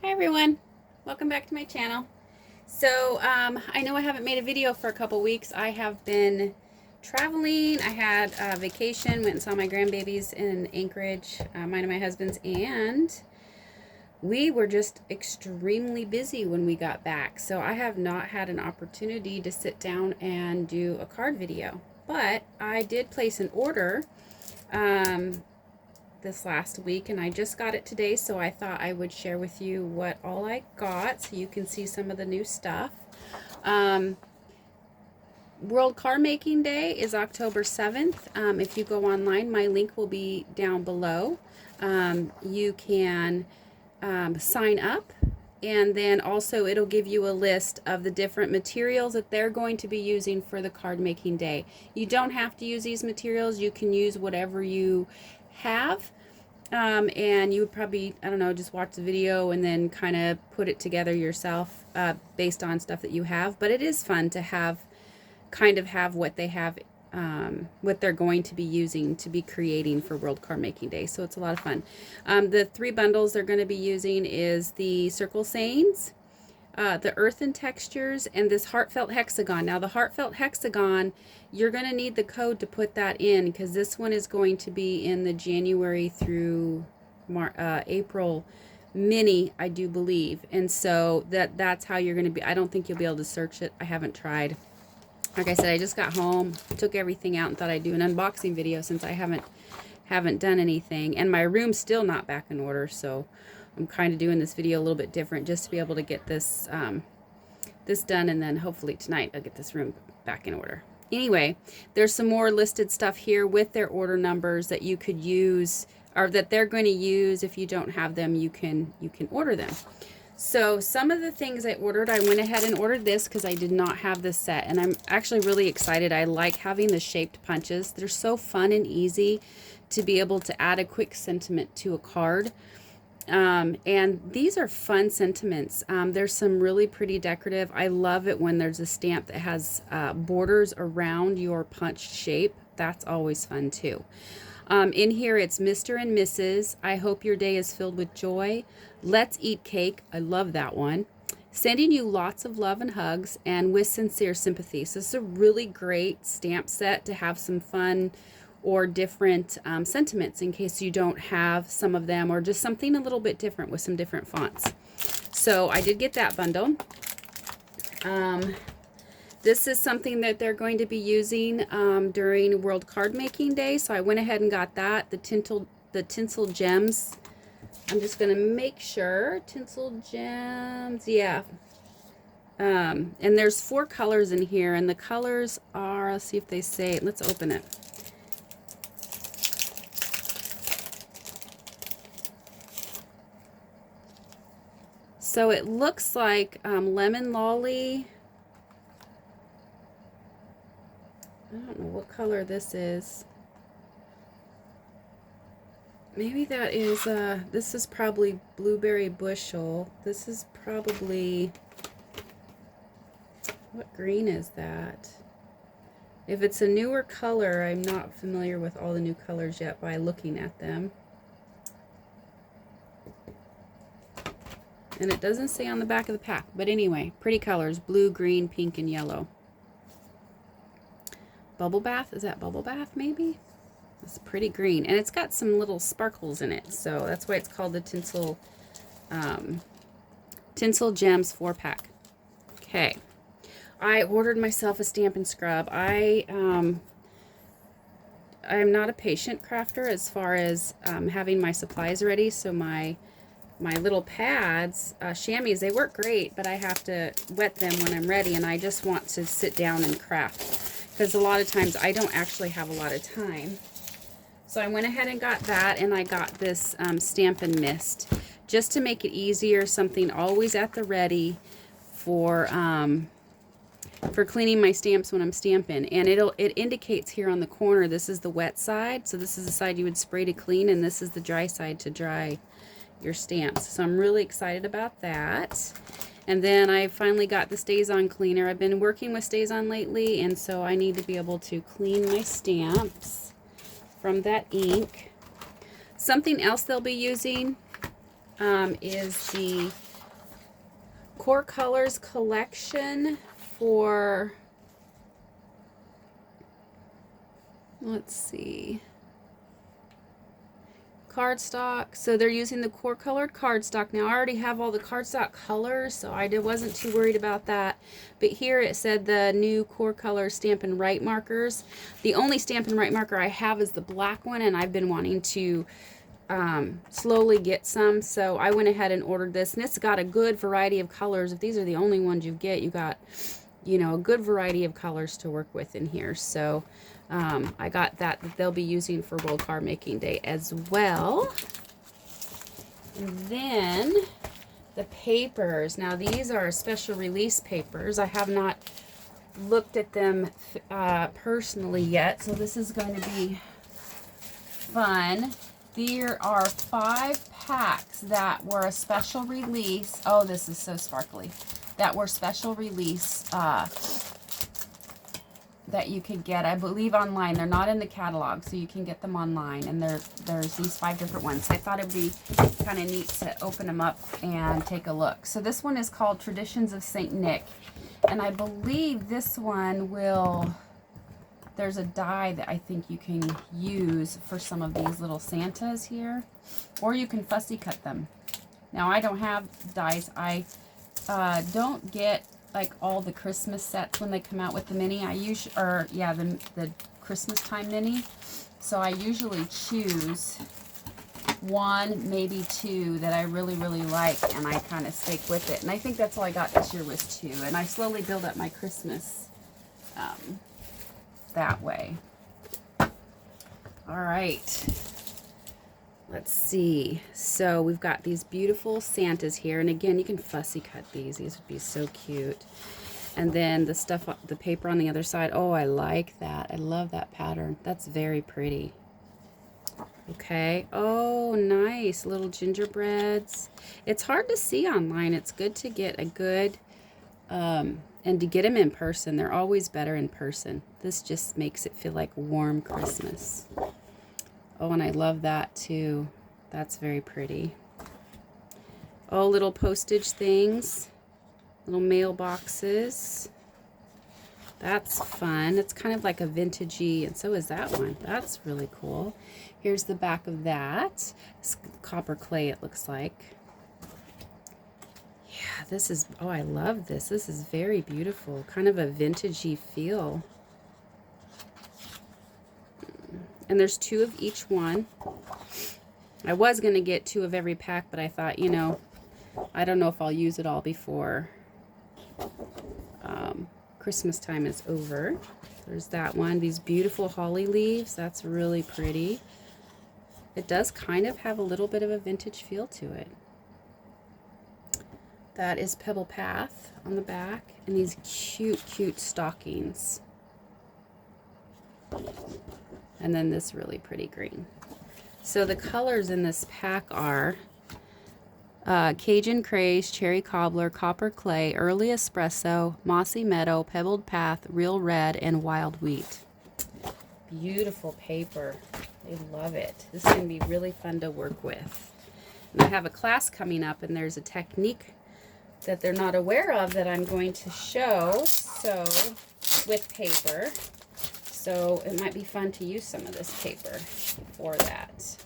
Hi everyone, welcome back to my channel. So I know I haven't made a video for a couple weeks. I have been traveling. I had a vacation, went and saw my grandbabies in Anchorage, mine and my husband's, and we were just extremely busy when we got back. So I have not had an opportunity to sit down and do a card video, but I did place an order this last week, and I just got it today, so I thought I would share with you what all I got so you can see some of the new stuff. World Card Making Day is October 7th. If you go online, my link will be down below. You can sign up, and then also it'll give you a list of the different materials that they're going to be using for the card making day. You don't have to use these materials. You can use whatever you have, and you would probably, I don't know, just watch the video and then kind of put it together yourself based on stuff that you have. But it is fun to have what they have, what they're going to be using to be creating for World Card Making Day. So it's a lot of fun. The 3 bundles they're going to be using is the circle sayings, the earthen textures, and this heartfelt hexagon. Now the heartfelt hexagon, you're going to need the code to put that in, because this one is going to be in the January through April mini, I do believe. And so that's how you're going to be. I don't think you'll be able to search it. I haven't tried. Like I said, I just got home, took everything out, and thought I'd do an unboxing video since I haven't done anything. And my room's still not back in order, so I'm kind of doing this video a little bit different just to be able to get this this done, and then hopefully tonight I'll get this room back in order. Anyway, there's some more listed stuff here with their order numbers that you could use, or that they're going to use. If you don't have them, you can order them. So some of the things I ordered, I went ahead and ordered this because I did not have this set, and I'm actually really excited. I like having the shaped punches. They're so fun and easy to be able to add a quick sentiment to a card. And these are fun sentiments. There's some really pretty decorative. I love it when there's a stamp that has borders around your punched shape. That's always fun too. In here it's Mr. and Mrs. I hope your day is filled with joy. Let's eat cake. I love that one. Sending you lots of love and hugs, and with sincere sympathy. So this is a really great stamp set to have some fun or different sentiments in case you don't have some of them, or just something a little bit different with some different fonts. So I did get that bundle. This is something that they're going to be using during World Card Making Day, so I went ahead and got that. The tinsel gems. I'm just going to make sure. Tinsel gems, yeah. And there's 4 colors in here, and the colors are, let's see if they say, let's open it. So it looks like lemon lolly. I don't know what color this is. Maybe that is, this is probably blueberry bushel. This is probably, what green is that? If it's a newer color, I'm not familiar with all the new colors yet by looking at them. And it doesn't say on the back of the pack. But anyway, pretty colors, blue, green, pink, and yellow. Bubble bath, is that bubble bath maybe? It's pretty green, and it's got some little sparkles in it, so that's why it's called the tinsel gems 4-pack. Okay, I ordered myself a Stampin' Scrub. I'm not a patient crafter as far as having my supplies ready, so my little pads, chamois, they work great, but I have to wet them when I'm ready, and I just want to sit down and craft, because a lot of times I don't actually have a lot of time. So I went ahead and got that, and I got this Stampin' Mist just to make it easier, something always at the ready for cleaning my stamps when I'm stamping. And it indicates here on the corner, this is the wet side, so this is the side you would spray to clean, and this is the dry side to dry your stamps. So I'm really excited about that. And then I finally got the StazOn cleaner. I've been working with StazOn lately, and so I need to be able to clean my stamps from that ink. Something else they'll be using is the Core Colors collection for, let's see, cardstock. So they're using the Core Colored cardstock. Now I already have all the cardstock colors, so I wasn't too worried about that. But here it said the new Core Color Stampin' Right markers. The only Stampin' Right marker I have is the black one, and I've been wanting to slowly get some, so I went ahead and ordered this, and it's got a good variety of colors. If these are the only ones you get, you got, you know, a good variety of colors to work with in here. So I got that they'll be using for World Card Making Day as well. And then the papers. Now these are special release papers. I have not looked at them personally yet, so this is going to be fun. There are 5 packs that were a special release. Oh, this is so sparkly. That were special release that you could get, I believe, online. They're not in the catalog, so you can get them online. And there's these 5 different ones. I thought it'd be kind of neat to open them up and take a look. So this one is called Traditions of St. Nick. And I believe this one will... There's a die that I think you can use for some of these little Santas here, or you can fussy cut them. Now I don't have dies. I don't get like all the Christmas sets when they come out with the mini. I usually, or yeah, the Christmas time mini. So I usually choose 1, maybe 2 that I really, really like, and I kind of stick with it. And I think that's all I got this year was 2. And I slowly build up my Christmas that way. All right, let's see. So we've got these beautiful Santas here, and again, you can fussy cut these. These would be so cute. And then the stuff, the paper on the other side. Oh, I like that. I love that pattern. That's very pretty. Okay. Oh, nice little gingerbreads. It's hard to see online. It's good to get a good and to get them in person. They're always better in person. This just makes it feel like warm Christmas. Oh, and I love that too. That's very pretty. Oh, little postage things. Little mailboxes. That's fun. It's kind of like a vintagey, and so is that one. That's really cool. Here's the back of that. It's copper clay, it looks like. Yeah, this is, oh, I love this. This is very beautiful. Kind of a vintagey feel. And there's 2 of each one. I was going to get 2 of every pack, but I thought, you know, I don't know if I'll use it all before Christmas time is over. There's that one. These beautiful holly leaves. That's really pretty. It does kind of have a little bit of a vintage feel to it. That is Pebble Path on the back, and these cute, cute stockings. And then this really pretty green. So the colors in this pack are Cajun Craze, Cherry Cobbler, Copper Clay, Early Espresso, Mossy Meadow, Pebbled Path, Real Red, and Wild Wheat. Beautiful paper. I love it. This is going to be really fun to work with. And I have a class coming up, and there's a technique that they're not aware of that I'm going to show, so with paper. So it might be fun to use some of this paper for that.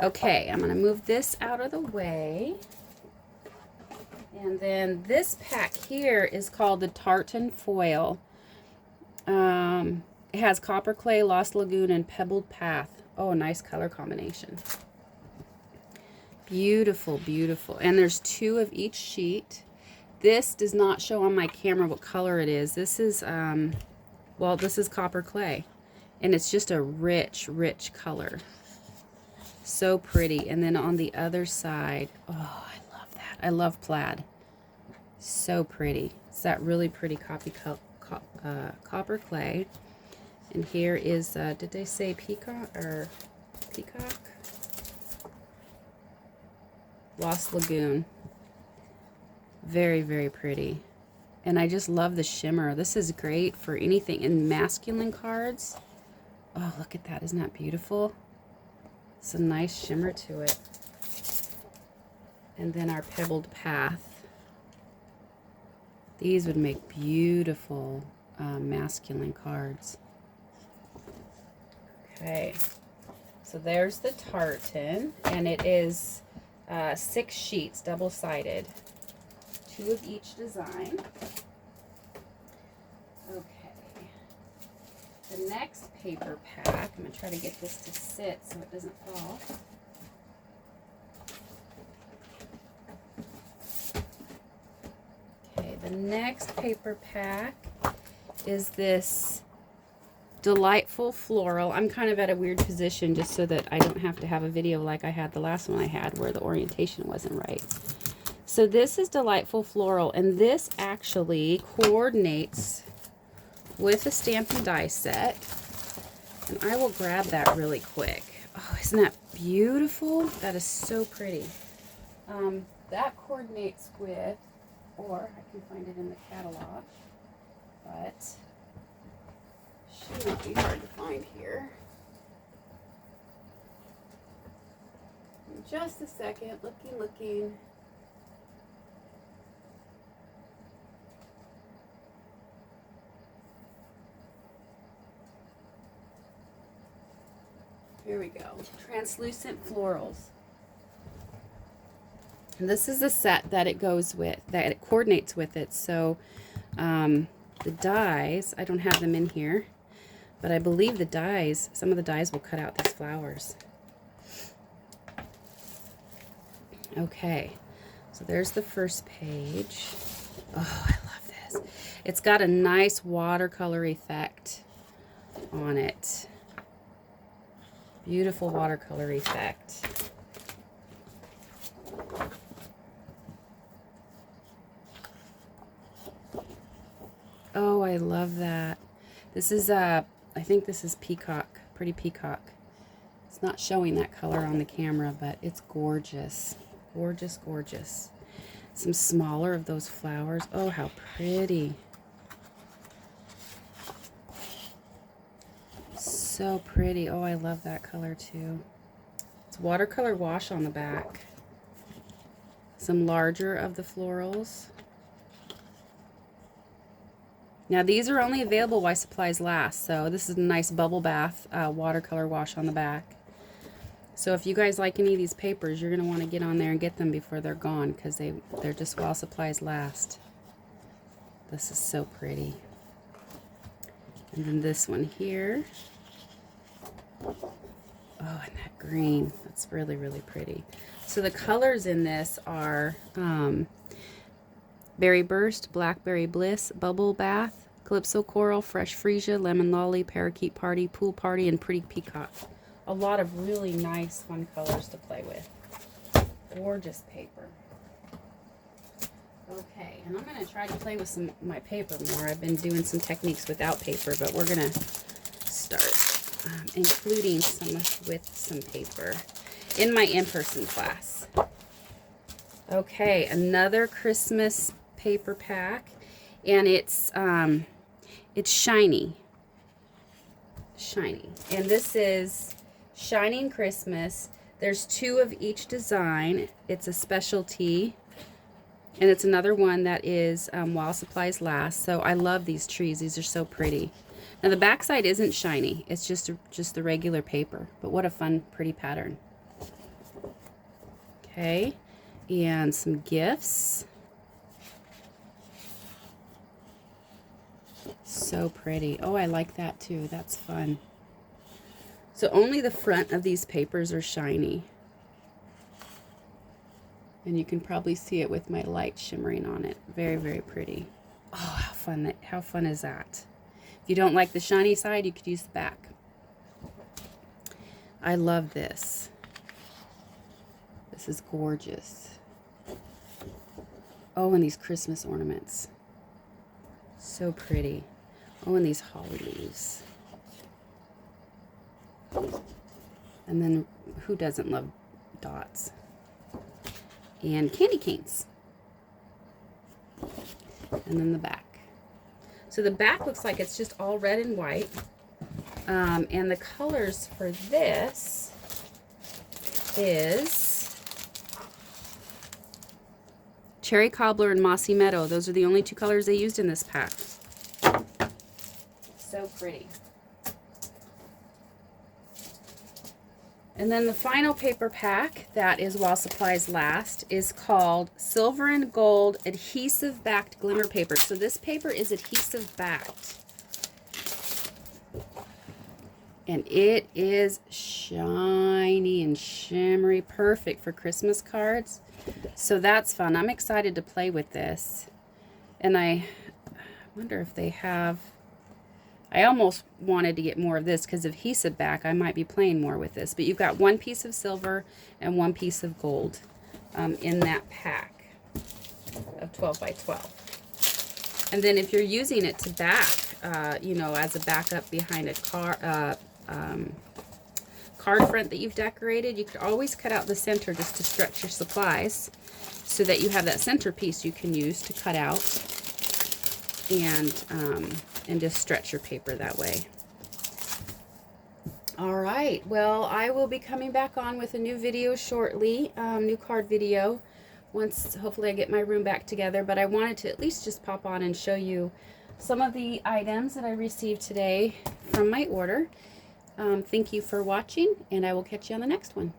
Okay, I'm going to move this out of the way. And then this pack here is called the Tartan Foil. It has Copper Clay, Lost Lagoon, and Pebbled Path. Oh, nice color combination. Beautiful, beautiful. And there's 2 of each sheet. This does not show on my camera what color it is. This is, well, this is Copper Clay. And it's just a rich, rich color. So pretty. And then on the other side, oh, I love that. I love plaid. So pretty. It's that really pretty Copper Clay. And here is, did they say peacock or peacock? Lost Lagoon. Very, very pretty. And I just love the shimmer. This is great for anything in masculine cards. Oh, look at that. Isn't that beautiful? It's a nice shimmer to it. And then our Pebbled Path. These would make beautiful masculine cards. Okay, so there's the tartan, and it is 6 sheets, double-sided, 2 of each design. Okay, the next paper pack, I'm going to try to get this to sit so it doesn't fall. Okay, the next paper pack is this delightful floral. I'm kind of at a weird position just so that I don't have to have a video like I had the last one I had where the orientation wasn't right. So this is delightful floral, and this actually coordinates with a Stampin' Die set. And I will grab that really quick. Oh, isn't that beautiful? That is so pretty. That coordinates with, or I can find it in the catalog, but shouldn't be hard to find here. In just a second, looking. Here we go. Translucent florals. And this is the set that it goes with, that it coordinates with it. So the dies, I don't have them in here, but I believe the dies, some of the dies will cut out these flowers. Okay, so there's the first page. Oh, I love this. It's got a nice watercolor effect on it. Beautiful watercolor effect. Oh, I love that. This is I think this is peacock, pretty peacock. It's not showing that color on the camera, but it's gorgeous. Gorgeous, gorgeous. Some smaller of those flowers. Oh, how pretty. So pretty. Oh, I love that color too. It's watercolor wash on the back. Some larger of the florals. Now these are only available while supplies last, so this is a nice bubble bath watercolor wash on the back. So if you guys like any of these papers, you're going to want to get on there and get them before they're gone, because they're just while supplies last. This is so pretty. And then this one here. Oh, and that green. That's really, really pretty. So the colors in this are Berry Burst, Blackberry Bliss, Bubble Bath, Calypso Coral, Fresh Freesia, Lemon Lolly, Parakeet Party, Pool Party, and Pretty Peacock. A lot of really nice, fun colors to play with. Gorgeous paper. Okay, and I'm going to try to play with my paper more. I've been doing some techniques without paper, but we're going to start including some with some paper in my in-person class. Okay, another Christmas paper pack, and it's shiny. And this is Shining Christmas. There's 2 of each design. It's a specialty, and it's another one that is while supplies last. So I love these trees. These are so pretty. Now the back side isn't shiny. It's just the regular paper, but what a fun, pretty pattern. Okay. And some gifts. So pretty. Oh, I like that too. That's fun. So only the front of these papers are shiny. And you can probably see it with my light shimmering on it. Very, very pretty. Oh, how fun is that? If you don't like the shiny side, you could use the back. I love this. This is gorgeous. Oh, and these Christmas ornaments. So pretty. Oh, and these holly leaves. And then, who doesn't love dots? And candy canes. And then the back. So the back looks like it's just all red and white. And the colors for this is Cherry Cobbler and Mossy Meadow. Those are the only two colors they used in this pack. So pretty. And then the final paper pack that is while supplies last is called Silver and Gold Adhesive Backed Glimmer Paper. So this paper is adhesive backed. And it is shiny and shimmery, perfect for Christmas cards. So that's fun. I'm excited to play with this. And I wonder if they have... I almost wanted to get more of this because of adhesive back. I might be playing more with this. But you've got one piece of silver and one piece of gold in that pack of 12 by 12. And then if you're using it to back, you know, as a backup behind a card front that you've decorated, you could always cut out the center just to stretch your supplies so that you have that centerpiece you can use to cut out and just stretch your paper that way. All right, well, I will be coming back on with a new video shortly, new card video, once hopefully I get my room back together. But I wanted to at least just pop on and show you some of the items that I received today from my order. Thank you for watching, and I will catch you on the next one.